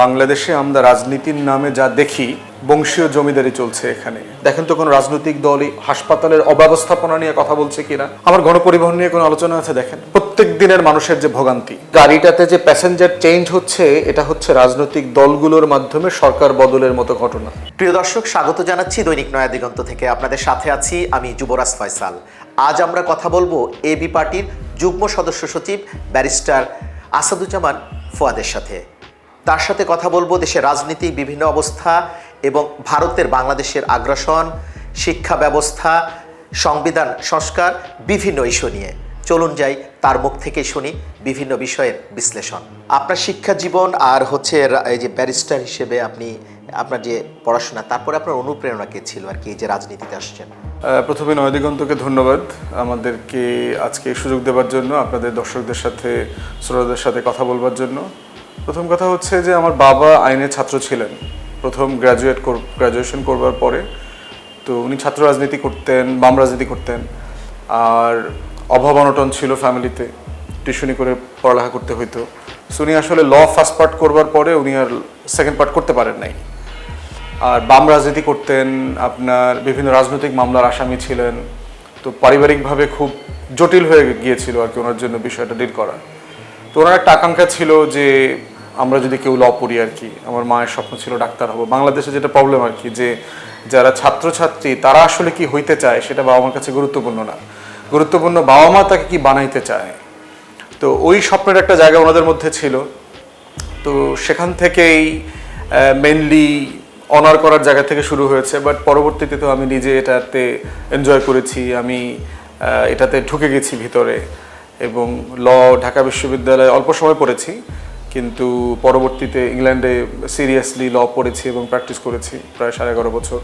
বাংলাদেশে আমরা রাজনীতির নামে যা দেখি বংশীয় জমিদারি চলছে এখানে। দেখেন তো কোনো রাজনৈতিক দলই হাসপাতালের অব্যবস্থাপনা নিয়ে কথা বলছে কিনা, আমার গণপরিবহন নিয়ে কোনো আলোচনা আছে? দেখেন প্রত্যেক দিনের মানুষের যে ভোগান্তি, গাড়িটাতে যে প্যাসেঞ্জার চেঞ্জ হচ্ছে, এটা হচ্ছে রাজনৈতিক দলগুলোর মাধ্যমে সরকার বদলের মতো ঘটনা। প্রিয় দর্শক, স্বাগত জানাচ্ছি দৈনিক নয়া দিগন্ত থেকে। আপনাদের সাথে আছি আমি যুবরাজ ফয়সাল। আজ আমরা কথা বলবো এবি পার্টির যুগ্ম সদস্য সচিব ব্যারিস্টার আসাদুজ্জামান ফুয়াদের সাথে। তার সাথে কথা বলবো দেশের রাজনীতি, বিভিন্ন অবস্থা এবং ভারতের বাংলাদেশের আগ্রাসন, শিক্ষা ব্যবস্থা, সংবিধান সংস্কার, বিভিন্ন ইস্যু নিয়ে। চলুন যাই তার মুখ থেকে শুনি বিভিন্ন বিষয়ের বিশ্লেষণ। আপনার শিক্ষা জীবন আর হচ্ছে এই যে ব্যারিস্টার হিসেবে আপনি আপনার যে পড়াশোনা, তারপরে আপনার অনুপ্রেরণা কে ছিল আর কি এই যে রাজনীতিতে আসছেন? প্রথমে নয়া দিগন্তকে ধন্যবাদ আমাদেরকে আজকে সুযোগ দেওয়ার জন্য, আপনাদের দর্শকদের সাথে, শ্রোতাদের সাথে কথা বলবার জন্য। প্রথম কথা হচ্ছে যে আমার বাবা আইনের ছাত্র ছিলেন। প্রথম গ্র্যাজুয়েশন করবার পরে তো উনি ছাত্র রাজনীতি করতেন, বাম রাজনীতি করতেন। আর অভাব অনটন ছিল ফ্যামিলিতে, টিউশনি করে পড়ালেখা করতে হইতো। সো উনি আসলে ল ফার্স্ট পার্ট করবার পরে উনি আর সেকেন্ড পার্ট করতে পারেন নাই। আর বাম রাজনীতি করতেন, আপনার বিভিন্ন রাজনৈতিক মামলার আসামি ছিলেন। তো পারিবারিকভাবে খুব জটিল হয়ে গিয়েছিল আর কি ওনার জন্য বিষয়টা ডিল করা। তো ওনার একটা আকাঙ্ক্ষা ছিল যে আমরা যদি কেউ ল পড়ি আর কি। আমার মায়ের স্বপ্ন ছিল ডাক্তার হবো। বাংলাদেশে যেটা প্রবলেম আর কি, যে যারা ছাত্রছাত্রী তারা আসলে কি হইতে চায় সেটা বাবা মার কাছে গুরুত্বপূর্ণ না, গুরুত্বপূর্ণ বাবা মা তাকে কি বানাইতে চায়। তো ওই স্বপ্নের একটা জায়গা ওনাদের মধ্যে ছিল। তো সেখান থেকেই মেনলি অনার করার জায়গা থেকে শুরু হয়েছে। বাট পরবর্তীতে তো আমি নিজে এটাতে এনজয় করেছি, আমি এটাতে ঢুকে গেছি ভিতরে। এবং ল ঢাকা বিশ্ববিদ্যালয়ে অল্প সময় পড়েছি, কিন্তু পরবর্তীতে ইংল্যান্ডে সিরিয়াসলি ল পড়েছি এবং প্র্যাকটিস করেছি প্রায় 11.5 বছর।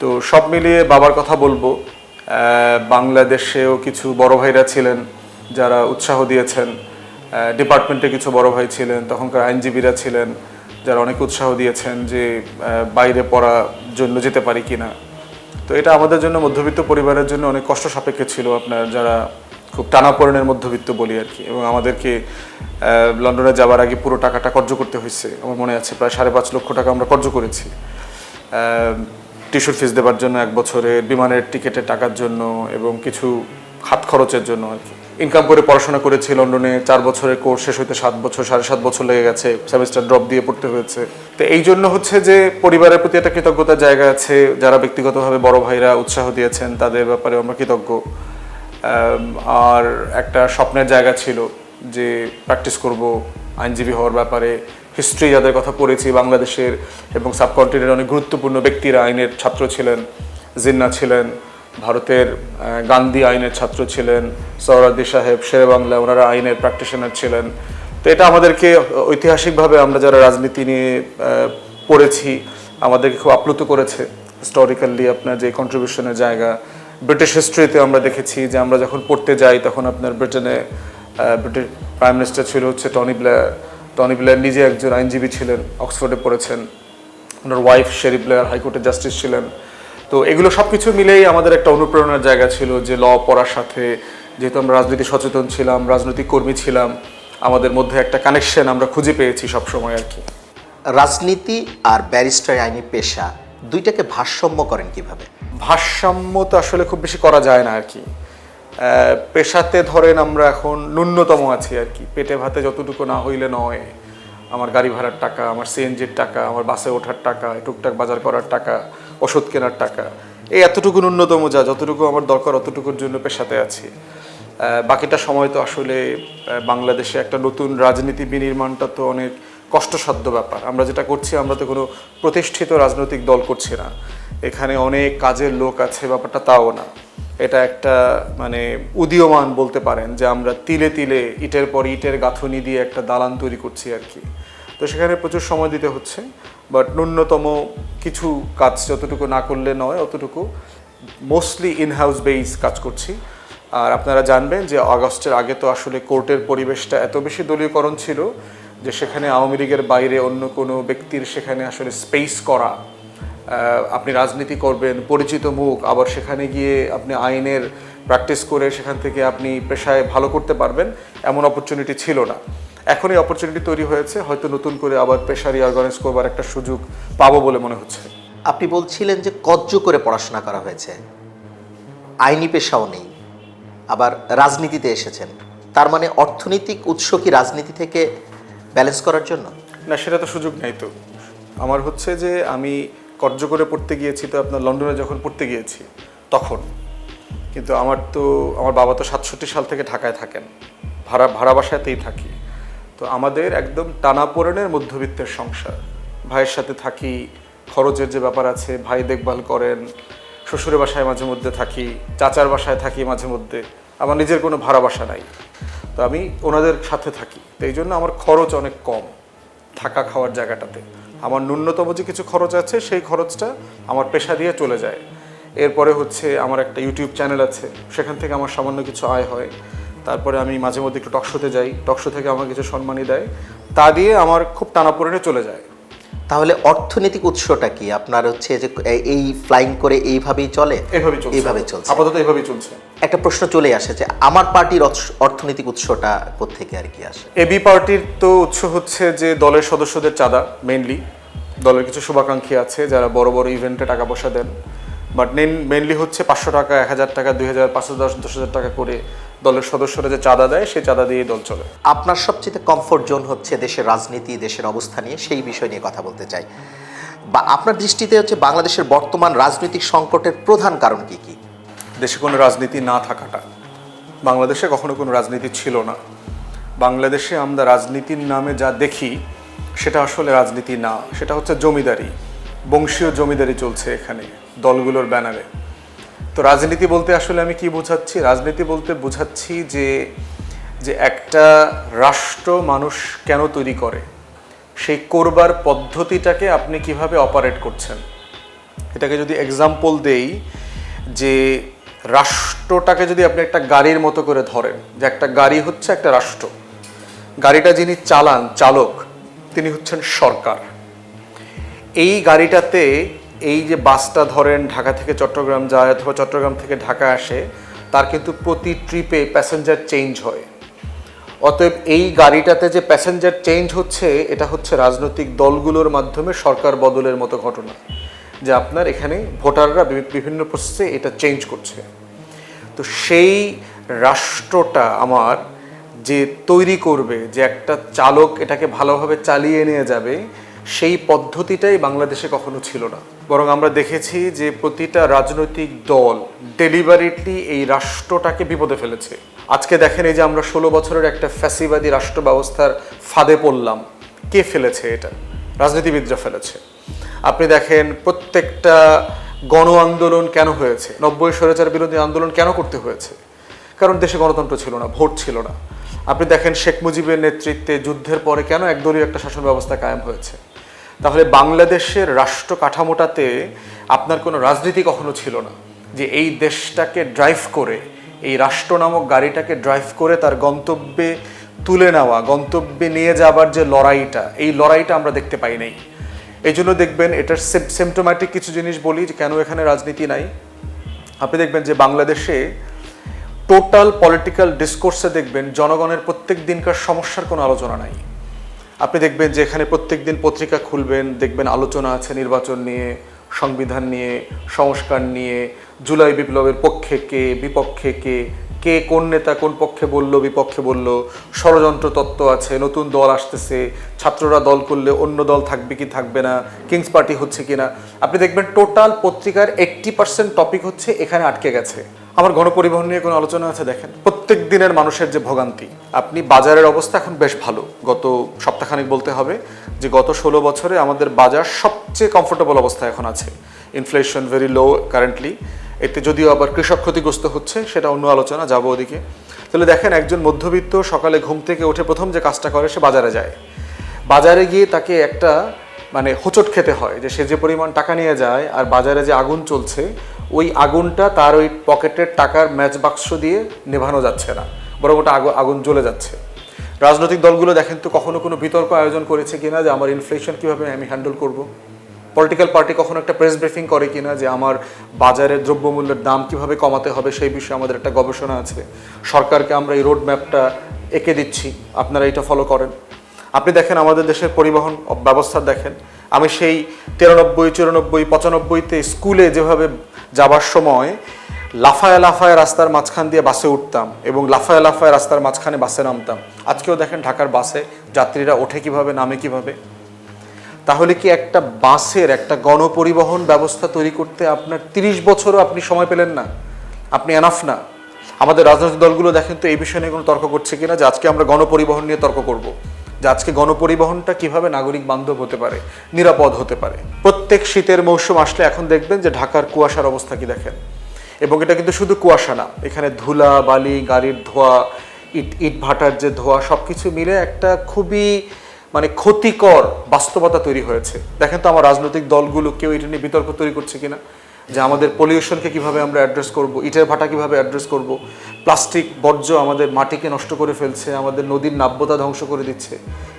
তো সব মিলিয়ে বাবার কথা বলবো, বাংলাদেশেও কিছু বড় ভাইরা ছিলেন যারা উৎসাহ দিয়েছেন। ডিপার্টমেন্টে কিছু বড় ভাই ছিলেন, তখনকার আইনজীবীরা ছিলেন যারা অনেক উৎসাহ দিয়েছেন যে বাইরে পড়ার জন্য যেতে পারি কিনা। তো এটা আমাদের জন্য, মধ্যবিত্ত পরিবারের জন্য অনেক কষ্ট সাপেক্ষ ছিল, আপনার যারা খুব টানাপোড়েনের মধ্যবিত্ত বলি আর কি। এবং আমাদেরকে লন্ডনে যাওয়ার আগে পুরো টাকাটা কর্জ করতে হয়েছে। আমার মনে আছে প্রায় 5.5 লক্ষ টাকা আমরা কর্জ করেছি টিউশন ফিস দেওয়ার জন্য, 1 বছরের বিমানের টিকিটের টাকার জন্য এবং কিছু হাত খরচের জন্য আর কি। ইনকাম করে পড়াশোনা করেছি লন্ডনে। 4 বছরের কোর্স শেষ হইতে 7 বছর, 7.5 বছর লেগে গেছে। সেমিস্টার ড্রপ দিয়ে পড়তে হয়েছে। তো এই জন্য হচ্ছে যে পরিবারের প্রতি একটা কৃতজ্ঞতার জায়গা আছে। যারা ব্যক্তিগতভাবে বড় ভাইরা উৎসাহ দিয়েছেন তাদের ব্যাপারে আমরা কৃতজ্ঞ। আর একটা স্বপ্নের জায়গা ছিল যে প্র্যাকটিস করব আইনজীবী হওয়ার ব্যাপারে। হিস্ট্রি যাদের কথা পড়েছি বাংলাদেশের এবং সাবকন্টিনেন্টের অনেক গুরুত্বপূর্ণ ব্যক্তিরা আইনের ছাত্র ছিলেন। জিন্না ছিলেন, ভারতের গান্ধী আইনের ছাত্র ছিলেন, সোহরাওয়ার্দী সাহেব শেরে বাংলা, ওনারা আইনের প্র্যাকটিশনার ছিলেন। তো এটা আমাদেরকে ঐতিহাসিকভাবে আমরা যারা রাজনীতি নিয়ে পড়েছি আমাদেরকে খুব আপ্লুত করেছে। হিস্টোরিক্যালি আপনার যে কন্ট্রিবিউশনের জায়গা, ব্রিটিশ হিস্ট্রিতে আমরা দেখেছি যে আমরা যখন পড়তে যাই তখন আপনার ব্রিটেনে ব্রিটিশ প্রাইম মিনিস্টার ছিল হচ্ছে টনি ব্লেয়ার। টনি ব্লেয়ার নিজে একজন আইনজীবী ছিলেন, অক্সফোর্ডে পড়েছেন। ওনার ওয়াইফ শেরি ব্লেয়ার হাইকোর্টের জাস্টিস ছিলেন। তো এগুলো সব কিছু মিলেই আমাদের একটা অনুপ্রেরণার জায়গা ছিল যে ল পড়ার সাথে, যেহেতু আমরা রাজনীতি সচেতন ছিলাম, রাজনৈতিক কর্মী ছিলাম, আমাদের মধ্যে একটা কানেকশন আমরা খুঁজে পেয়েছি সবসময় আর কি। রাজনীতি আর ব্যারিস্টার আইনি পেশা দুইটাকে ভারসাম্য করেন কিভাবে? ভারসাম্য তো আসলে খুব বেশি করা যায় না আর কি। পেশাতে ধরেন আমরা এখন ন্যূনতম আছি আর কি। পেটে ভাতে যতটুকু না হইলে নয়, আমার গাড়ি ভাড়ার টাকা, আমার সিএনজির টাকা, আমার বাসে ওঠার টাকা, টুকটাক বাজার করার টাকা, ওষুধ কেনার টাকা, এই এতটুকু ন্যূনতম যতটুকু আমার দরকার অতটুকুর জন্য পেশাতে আছি। বাকিটা সময় তো আসলে বাংলাদেশে একটা নতুন রাজনীতি বিনির্মাণটা তো অনেক কষ্টসাধ্য ব্যাপার। আমরা যেটা করছি, আমরা তো কোনো প্রতিষ্ঠিত রাজনৈতিক দল করছি না। এখানে অনেক কাজের লোক আছে, ব্যাপারটা তাও না। এটা একটা মানে উদীয়মান বলতে পারেন যে আমরা তিলে তিলে ইটের পর ইটের গাঁথনি দিয়ে একটা দালান তৈরি করছি আর কি। তো সেখানে প্রচুর সময় দিতে হচ্ছে। বাট ন্যূনতম কিছু কাজ যতটুকু না করলে নয় অতটুকু মোস্টলি ইনহাউস বেস কাজ করছি। আর আপনারা জানবেন যে আগস্টের আগে তো আসলে কোর্টের পরিবেশটা এত বেশি দলীয়করণ ছিল যে সেখানে আওয়ামী লীগের বাইরে অন্য কোনো ব্যক্তির সেখানে আসলে স্পেস করা, আপনি রাজনীতি করবেন পরিচিত মুখ, আবার সেখানে গিয়ে আপনি আইনের প্র্যাকটিস করে সেখান থেকে আপনি পেশায় ভালো করতে পারবেন, এমন অপরচুনিটি ছিল না। এখনই অপরচুনিটি তৈরি হয়েছে, হয়তো নতুন করে আবার পেশা রিঅর্গানাইজ করবার একটা সুযোগ পাবো বলে মনে হচ্ছে। আপনি বলছিলেন যে কজ্জ করে পড়াশোনা করা হয়েছে, আইনি পেশাও নেই, আবার রাজনীতিতে এসেছেন, তার মানে অর্থনৈতিক উৎস কি রাজনীতি থেকে ব্যালেন্স করার জন্য? না, সেটা তো সুযোগ নেই। তো আমার হচ্ছে যে আমি কর্য করে পড়তে গিয়েছি তো আপনার লন্ডনে যখন পড়তে গিয়েছি তখন, কিন্তু আমার বাবা তো 67 সাল থেকে ঢাকায় থাকেন, ভাড়া বাসাতেই থাকি। তো আমাদের একদম টানাপোড়েনের মধ্যবিত্তের সংসার, ভাইয়ের সাথে থাকি, খরচের যে ব্যাপার আছে, ভাই দেখভাল করেন, শ্বশুরের বাসায় মাঝে মধ্যে থাকি, চাচার বাসায় থাকি মাঝে মধ্যে, আমার নিজের কোনো ভাড়া বাসা নাই। তো আমি ওনাদের সাথে থাকি, তো এই জন্য আমার খরচ অনেক কম থাকা খাওয়ার জায়গাটাতে। আমার ন্যূনতম যে কিছু খরচ আছে সেই খরচটা আমার পেশা দিয়ে চলে যায়। এরপরে হচ্ছে আমার একটা ইউটিউব চ্যানেল আছে, সেখান থেকে আমার সামান্য কিছু আয় হয়। তারপরে আমি মাঝে মধ্যে একটু টকশোতে যাই, টকশো থেকে আমার কিছু সম্মানই দেয়, তা দিয়ে আমার খুব টানাপোড়েনে চলে যায়। তাহলে অর্থনৈতিক উৎসটা কি আপনার? হচ্ছে যে এই ফ্লাইং করে এইভাবেই চলে? এইভাবেই চলছে আপাতত, এইভাবেই চলছে। একটা প্রশ্ন চলে আসে যে আমার পার্টির অর্থনৈতিক উৎসটা কোত্থেকে আর কি আসে? এবি পার্টির তো উৎস হচ্ছে যে দলের সদস্যদের চাঁদা, মেইনলি দলের কিছু শুভাকাঙ্ক্ষী আছে যারা বড় বড় ইভেন্টে টাকা পয়সা দেন, বাট মেইনলি হচ্ছে 500 টাকা, 1000 টাকা, 2000, 500, 10,000 টাকা করে দলের সদস্যরা যে চাঁদা দেয় সেই চাঁদা দিয়ে দল চলে। আপনার সবচেয়ে কমফোর্ট জোন হচ্ছে দেশের রাজনীতি, দেশের অবস্থা নিয়ে, সেই বিষয় নিয়ে কথা বলতে চাই। বা আপনার দৃষ্টিতে হচ্ছে বাংলাদেশের বর্তমান রাজনৈতিক সংকটের প্রধান কারণ কি কি? দেশে কোনো রাজনীতি না থাকাটা। বাংলাদেশে কখনো কোনো রাজনীতি ছিল না। বাংলাদেশে আমরা রাজনীতির নামে যা দেখি সেটা আসলে রাজনীতি না, সেটা হচ্ছে জমিদারি, বংশীয় জমিদারি চলছে এখানে দলগুলোর ব্যানারে। তো রাজনীতি বলতে আসলে আমি কি বোঝাচ্ছি? রাজনীতি বলতে বোঝাচ্ছি যে একটা রাষ্ট্র মানুষ কেন তৈরি করে, সেই করবার পদ্ধতিটাকে আপনি কিভাবে অপারেট করছেন। এটাকে যদি এক্সাম্পল দেই, যে রাষ্ট্রটাকে যদি আপনি একটা গাড়ির মতো করে ধরেন, যে একটা গাড়ি হচ্ছে একটা রাষ্ট্র, গাড়িটা যিনি চালান, চালক, তিনি হচ্ছেন সরকার। এই গাড়িটাতে এই যে বাসটা ধরেন ঢাকা থেকে চট্টগ্রাম যায় অথবা চট্টগ্রাম থেকে ঢাকা আসে, তার কিন্তু প্রতি ট্রিপে প্যাসেঞ্জার চেঞ্জ হয়। অতএব এই গাড়িটাতে যে প্যাসেঞ্জার চেঞ্জ হচ্ছে, এটা হচ্ছে রাজনৈতিক দলগুলোর মাধ্যমে সরকার বদলের মতো ঘটনা, যে আপনার এখানে ভোটাররা বিভিন্ন প্রসেসে এটা চেঞ্জ করছে। তো সেই রাষ্ট্রটা আমার যে তৈরি করবে, যে একটা চালক এটাকে ভালোভাবে চালিয়ে নিয়ে যাবে, সেই পদ্ধতিটাই বাংলাদেশে কখনো ছিল না। বরং আমরা দেখেছি যে প্রতিটা রাজনৈতিক দল ডেলিভারিটলি এই রাষ্ট্রটাকে বিপদে ফেলেছে। আজকে দেখেন, এই যে আমরা 16 বছরের একটা ফ্যাসিবাদী রাষ্ট্র ব্যবস্থার ফাঁদে পড়লাম, কে ফেলেছে? এটা রাজনীতিবিদরা ফেলেছে। আপনি দেখেন প্রত্যেকটা গণ আন্দোলন কেন হয়েছে, 90 স্বৈরাচার বিরোধী আন্দোলন কেন করতে হয়েছে? কারণ দেশে গণতন্ত্র ছিল না, ভোট ছিল না। আপনি দেখেন শেখ মুজিবের নেতৃত্বে যুদ্ধের পরে কেন একদলীয় একটা শাসন ব্যবস্থা কায়েম হয়েছে। তাহলে বাংলাদেশের রাষ্ট্র কাঠামোটাতে আপনার কোনো রাজনীতি কখনো ছিল না, যে এই দেশটাকে ড্রাইভ করে, এই রাষ্ট্র নামক গাড়িটাকে ড্রাইভ করে তার গন্তব্যে তুলে নেওয়া, গন্তব্যে নিয়ে যাবার যে লড়াইটা, এই লড়াইটা আমরা দেখতে পাই নাই। এই জন্য দেখবেন এটার সিমটোম্যাটিক কিছু জিনিস বলি যে কেন এখানে রাজনীতি নাই। আপনি দেখবেন যে বাংলাদেশে টোটাল পলিটিক্যাল ডিসকোর্সে দেখবেন জনগণের প্রত্যেক দিনকার সমস্যার কোনো আলোচনা নাই। আপনি দেখবেন যে এখানে প্রত্যেক দিন পত্রিকা খুলবেন, দেখবেন আলোচনা আছে নির্বাচন নিয়ে, সংবিধান নিয়ে, সংস্কার নিয়ে, জুলাই বিপ্লবের পক্ষে কে, বিপক্ষে কে, কে কোন নেতা কোন পক্ষে বলল, বিপক্ষে বলল, ষড়যন্ত্র তত্ত্ব আছে, নতুন দল আসতেছে, ছাত্ররা দল করলে অন্য দল থাকবে কি থাকবে না, কিংস পার্টি হচ্ছে কিনা। আপনি দেখবেন টোটাল পত্রিকার 80% টপিক হচ্ছে এখানে আটকে গেছে। আমার গণপরিবহন নিয়ে কোনো আলোচনা আছে? দেখেন প্রত্যেক দিনের মানুষের যে ভোগান্তি। আপনি বাজারের অবস্থা এখন বেশ ভালো, গত সপ্তাহখানেক বলতে হবে যে গত 16 বছরে আমাদের বাজার সবচেয়ে কমফোর্টেবল অবস্থায় এখন আছে। Inflation very low currently. এতে যদিও আবার কৃষক ক্ষতিগ্রস্ত হচ্ছে, সেটা অন্য আলোচনা, যাবো ওদিকে। তাহলে দেখেন একজন মধ্যবিত্ত সকালে ঘুম থেকে উঠে প্রথম যে কাজটা করে, সে বাজারে যায়। বাজারে গিয়ে তাকে একটা হোঁচট খেতে হয় যে সে যে পরিমাণ টাকা নিয়ে যায় আর বাজারে যে আগুন চলছে, ওই আগুনটা তার ওই পকেটের টাকার ম্যাচ বাক্স দিয়ে নেভানো যাচ্ছে না, বরং ওটা আগুন জ্বলে যাচ্ছে। রাজনৈতিক দলগুলো দেখেন তো কখনো কোনো বিতর্ক আয়োজন করেছে কিনা যে আমার ইনফ্লেশন কীভাবে আমি হ্যান্ডেল করব। পলিটিক্যাল পার্টি কখনো একটা প্রেস ব্রিফিং করে কিনা যে আমার বাজারের দ্রব্যমূল্যের দাম কিভাবে কমাতে হবে, সেই বিষয়ে আমাদের একটা গবেষণা আছে। সরকারকে আমরা এই রোড ম্যাপটা এঁকে দিচ্ছি, আপনারা এটা ফলো করেন। আপনি দেখেন আমাদের দেশের পরিবহন ব্যবস্থা দেখেন, আমি সেই 93, 94, 95-তে স্কুলে যেভাবে যাবার সময় লাফায় লাফায় রাস্তার মাঝখান দিয়ে বাসে উঠতাম এবং লাফায় লাফায় রাস্তার মাঝখানে বাসে নামতাম, আজকেও দেখেন ঢাকার বাসে যাত্রীরা ওঠে কিভাবে, নামে কিভাবে। তাহলে কি একটা বাসের একটা গণপরিবহন ব্যবস্থা তৈরি করতে আপনার 30 বছরও আপনি সময় পেলেন না? আপনি এনাফ না? আমাদের রাজনৈতিক দলগুলো দেখেন তো এই বিষয় নিয়ে কোনো তর্ক করছে কিনা, যে আজকে আমরা গণপরিবহন নিয়ে তর্ক করব, যে আজকে গণপরিবহনটা কিভাবে নাগরিক বান্ধব হতে পারে, নিরাপদ হতে পারে। প্রত্যেক শীতের মৌসুম আসলে এখন দেখবেন যে ঢাকার কুয়াশার অবস্থা কি দেখেন, এবং এটা কিন্তু শুধু কুয়াশা না, এখানে ধুলা বালি, গাড়ির ধোঁয়া, ইট ভাটার যে ধোঁয়া, সব কিছু মিলে একটা খুবই ক্ষতিকর বাস্তবতা তৈরি হয়েছে। দেখেন তো আমার রাজনৈতিক দলগুলো কেউ এটা নিয়ে বিতর্ক তৈরি করছে কিনা, যে আমাদের পলিউশনকে কিভাবে আমরা অ্যাড্রেস করব, ইটের ভাটা কিভাবে অ্যাড্রেস করব, প্লাস্টিক বর্জ্য আমাদের মাটিকে নষ্ট করে ফেলছে, আমাদের নদীর নাব্যতা ধ্বংস করে দিচ্ছে।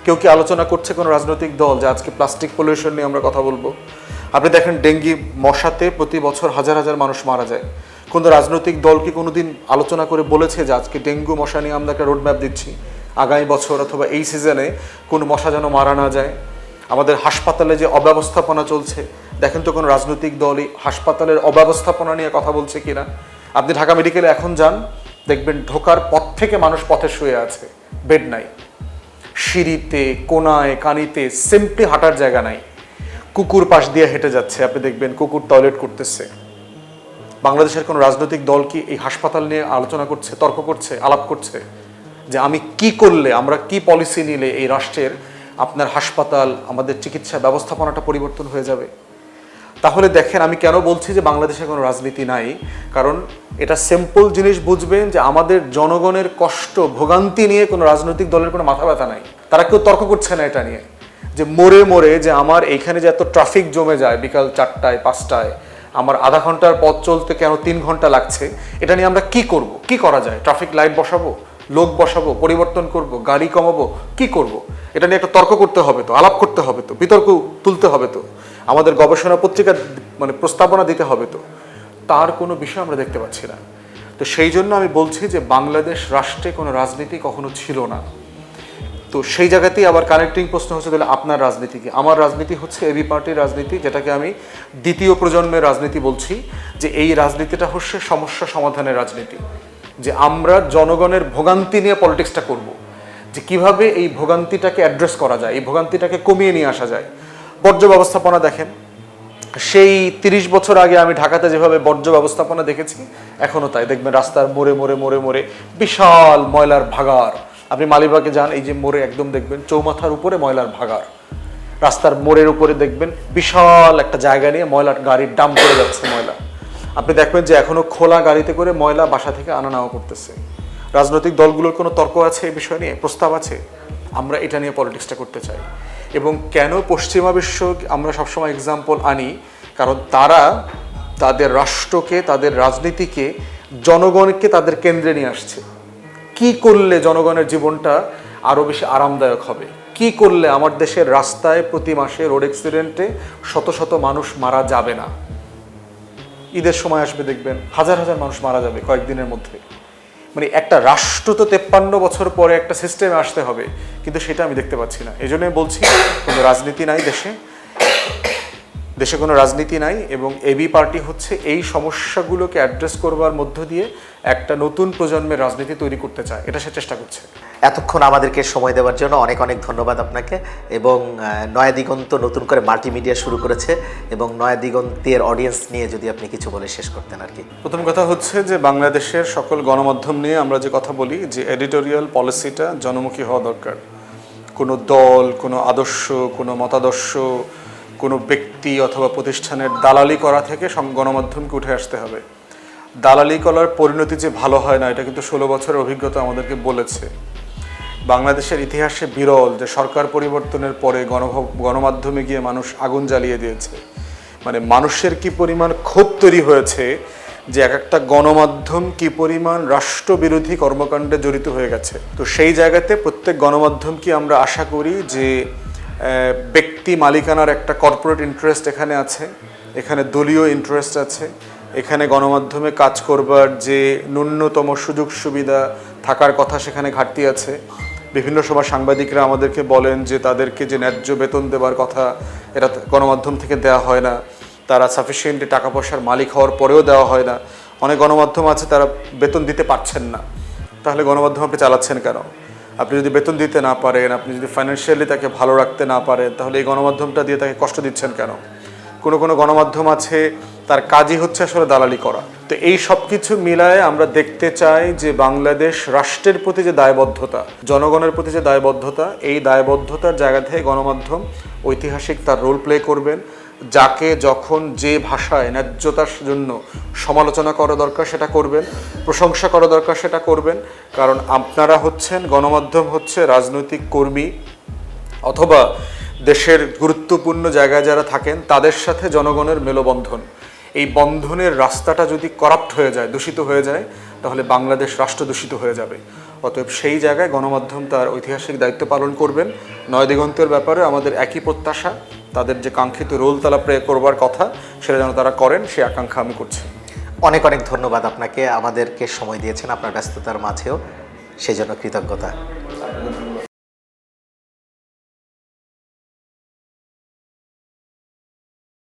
কেউ কি আলোচনা করছে কোনো রাজনৈতিক দল যে আজকে প্লাস্টিক পলিউশন নিয়ে আমরা কথা বলবো? আপনি দেখেন ডেঙ্গি মশাতে প্রতি বছর হাজার হাজার মানুষ মারা যায়। কোনো রাজনৈতিক দল কি কোনোদিন আলোচনা করে বলেছে যে আজকে ডেঙ্গু মশা নিয়ে আমরা একটা রোডম্যাপ দিচ্ছি, আগামী বছর অথবা এই সিজনে কোনো মশা যেন মারা না যায়? আমাদের হাসপাতালে যে অব্যবস্থাপনা চলছে, দেখেন তো কোনো রাজনৈতিক দলই হাসপাতালের অব্যবস্থাপনা নিয়ে কথা বলছে কিনা। আপনি ঢাকা মেডিকেলে এখন যান, দেখবেন ঢোকার পথ থেকে মানুষ পথে শুয়ে আছে, বেড নাই, সিঁড়িতে কোনায় কানিতে সিম্পলি হাঁটার জায়গা নাই, কুকুর পাশ দিয়ে হেঁটে যাচ্ছে, আপনি দেখবেন কুকুর টয়লেট করতেছে। বাংলাদেশের কোনো রাজনৈতিক দল কি এই হাসপাতাল নিয়ে আলোচনা করছে, তর্ক করছে, আলাপ করছে যে আমি কি করলে, আমরা কি পলিসি নিলে এই রাষ্ট্রের আপনার হাসপাতাল, আমাদের চিকিৎসা ব্যবস্থাপনাটা পরিবর্তন হয়ে যাবে? তাহলে দেখেন আমি কেন বলছি যে বাংলাদেশে কোনো রাজনীতি নাই, কারণ এটা সিম্পল জিনিস বুঝবেন যে আমাদের জনগণের কষ্ট ভোগান্তি নিয়ে কোনো রাজনৈতিক দলের কোনো মাথা ব্যথা নাই। তারা কেউ তর্ক করছে না এটা নিয়ে, যে মোড়ে মোড়ে যে আমার এইখানে যে এত ট্রাফিক জমে যায় বিকাল 4টায় 5টায়, আমার আধা ঘন্টার পথ চলতে কেন 3 ঘন্টা লাগছে, এটা নিয়ে আমরা কি করব, কি করা যায়? ট্রাফিক লাইট বসাবো, লোক বসাবো, পরিবর্তন করব, গাড়ি কমাবো, কি করব? এটা নিয়ে একটা তর্ক করতে হবে তো, আলাপ করতে হবে তো, বিতর্ক তুলতে হবে তো, আমাদের গবেষণা পত্রিকা প্রস্তাবনা দিতে হবে তো। তার কোনো বিষয় আমরা দেখতে পাচ্ছি না। তো সেই জন্য আমি বলছি যে বাংলাদেশ রাষ্ট্রে কোনো রাজনীতি কখনো ছিল না। তো সেই জায়গাতেই আবার কানেক্টিং প্রশ্ন হচ্ছে, তাহলে আপনার রাজনীতি কি? আমার রাজনীতি হচ্ছে এবি পার্টির রাজনীতি, যেটাকে আমি দ্বিতীয় প্রজন্মের রাজনীতি বলছি, যে এই রাজনীতিটা হচ্ছে সমস্যা সমাধানের রাজনীতি, যে আমরা জনগণের ভোগান্তি নিয়ে পলিটিক্সটা করব, যে কিভাবে এই ভোগান্তিটাকে অ্যাড্রেস করা যায়, এই ভোগান্তিটাকে কমিয়ে নিয়ে আসা যায়। বর্জ্য ব্যবস্থাপনা দেখেন, সেই 30 বছর আগে আমি ঢাকাতে যেভাবে বর্জ্য ব্যবস্থাপনা দেখেছি, এখনও তাই। দেখবেন রাস্তার মোড়ে মোড়ে মোড়ে মোড়ে বিশাল ময়লার ভাগাড়। আপনি মালিবাগে যান, এই যে মোড়ে একদম দেখবেন চৌমাথার উপরে ময়লার ভাগাড়, রাস্তার মোড়ের উপরে দেখবেন বিশাল একটা জায়গা নিয়ে ময়লার গাড়ির ডাম্প করে যাচ্ছে ময়লা। আপনি দেখবেন যে এখনো খোলা গাড়িতে করে ময়লা বাসা থেকে আনা নেওয়া করতেছে। রাজনৈতিক দলগুলোর কোনো তর্ক আছে এই বিষয় নিয়ে, প্রস্তাব আছে? আমরা এটা নিয়ে পলিটিক্সটা করতে চাই। এবং কেন পশ্চিমা বিশ্ব আমরা সবসময় এক্সাম্পল আনি, কারণ তারা তাদের রাষ্ট্রকে, তাদের রাজনীতিকে, জনগণকে তাদের কেন্দ্রে নিয়ে আসছে। কি করলে জনগণের জীবনটা আরও বেশি আরামদায়ক হবে, কি করলে আমার দেশের রাস্তায় প্রতি মাসে রোড অ্যাক্সিডেন্টে শত শত মানুষ মারা যাবে না। ঈদের সময় আসবে দেখবেন হাজার হাজার মানুষ মারা যাবে কয়েকদিনের মধ্যে। একটা রাষ্ট্র তো 53 বছর পরে একটা সিস্টেমে আসতে হবে, কিন্তু সেটা আমি দেখতে পাচ্ছি না। এই জন্যই বলছি কোনো রাজনীতি নাই দেশে কোনো রাজনীতি নাই। এবং এবি পার্টি হচ্ছে এই সমস্যাগুলোকে অ্যাড্রেস করবার মধ্য দিয়ে একটা নতুন প্রজন্মের রাজনীতি তৈরি করতে চায়, এটা সে চেষ্টা করছে। এতক্ষণ আমাদেরকে সময় দেওয়ার জন্য অনেক অনেক ধন্যবাদ আপনাকে। এবং নয়া দিগন্ত নতুন করে মাল্টিমিডিয়া শুরু করেছে, এবং নয়া দিগন্তের অডিয়েন্স নিয়ে যদি আপনি কিছু বলে শেষ করতেন আর কি। প্রথম কথা হচ্ছে যে বাংলাদেশের সকল গণমাধ্যম নিয়ে আমরা যে কথা বলি, যে এডিটোরিয়াল পলিসিটা জনমুখী হওয়া দরকার। কোনো দল, কোনো আদর্শ, কোনো মতাদর্শ, কোনো ব্যক্তি অথবা প্রতিষ্ঠানের দালালি করা থেকে গণমাধ্যমকে উঠে আসতে হবে। দালালি করার পরিণতি যে ভালো হয় না, এটা কিন্তু 16 বছরের অভিজ্ঞতা আমাদেরকে বলেছে। বাংলাদেশের ইতিহাসে বিরল যে সরকার পরিবর্তনের পরে গণমাধ্যমে গিয়ে মানুষ আগুন জ্বালিয়ে দিয়েছে। মানুষের কি পরিমাণ ক্ষোভ তৈরি হয়েছে, যে একটা গণমাধ্যম কি পরিমাণ রাষ্ট্রবিরোধী কর্মকাণ্ডে জড়িত হয়ে গেছে। তো সেই জায়গাতে প্রত্যেক গণমাধ্যমকে আমরা আশা করি যে ব্যক্তি মালিকানার একটা কর্পোরেট ইন্টারেস্ট এখানে আছে, এখানে দলীয় ইন্টারেস্ট আছে, এখানে গণমাধ্যমে কাজ করবার যে ন্যূনতম সুযোগ সুবিধা থাকার কথা সেখানে ঘাটতি আছে। বিভিন্ন সময় সাংবাদিকরা আমাদেরকে বলেন যে তাদেরকে যে ন্যায্য বেতন দেওয়ার কথা এটা গণমাধ্যম থেকে দেওয়া হয় না, তারা সাফিসিয়েন্টলি টাকা পয়সার মালিক হওয়ার পরেও দেওয়া হয় না। অনেক গণমাধ্যম আছে তারা বেতন দিতে পারছেন না। তাহলে গণমাধ্যম আপনি চালাচ্ছেন কেন? আপনি যদি বেতন দিতে না পারেন, আপনি যদি ফাইন্যান্সিয়ালি তাকে ভালো রাখতে না পারেন, তাহলে এই গণমাধ্যমটা দিয়ে তাকে কষ্ট দিচ্ছেন কেন? কোনো কোনো গণমাধ্যম আছে তার কাজই হচ্ছে আসলে দালালি করা। তো এই সব কিছু মিলায়ে আমরা দেখতে চাই যে বাংলাদেশ রাষ্ট্রের প্রতি যে দায়বদ্ধতা, জনগণের প্রতি যে দায়বদ্ধতা, এই দায়বদ্ধতার জায়গা থেকে গণমাধ্যম ঐতিহাসিক তার রোল প্লে করবেন। যাকে যখন যে ভাষায় ন্যায্যতার জন্য সমালোচনা করা দরকার সেটা করবেন, প্রশংসা করা দরকার সেটা করবেন। কারণ আপনারা হচ্ছেন, গণমাধ্যম হচ্ছে রাজনৈতিক কর্মী অথবা দেশের গুরুত্বপূর্ণ জায়গায় যারা থাকেন তাদের সাথে জনগণের মেলবন্ধন। এই বন্ধনের রাস্তাটা যদি করাপ্ট হয়ে যায়, দূষিত হয়ে যায়, তাহলে বাংলাদেশ রাষ্ট্র দূষিত হয়ে যাবে। অতএব সেই জায়গায় গণমাধ্যম তার ঐতিহাসিক দায়িত্ব পালন করবেন। নয়াদিগন্তের ব্যাপারে আমাদের একই প্রত্যাশা, তাদের যে কাঙ্ক্ষিত রোল তারা প্লে করবার কথা সেটা যেন তারা করেন, সেই আকাঙ্ক্ষা আমি করছি। অনেক অনেক ধন্যবাদ আপনাকে, আমাদেরকে সময় দিয়েছেন আপনার ব্যস্ততার মাঝেও, সেই জন্য কৃতজ্ঞতা।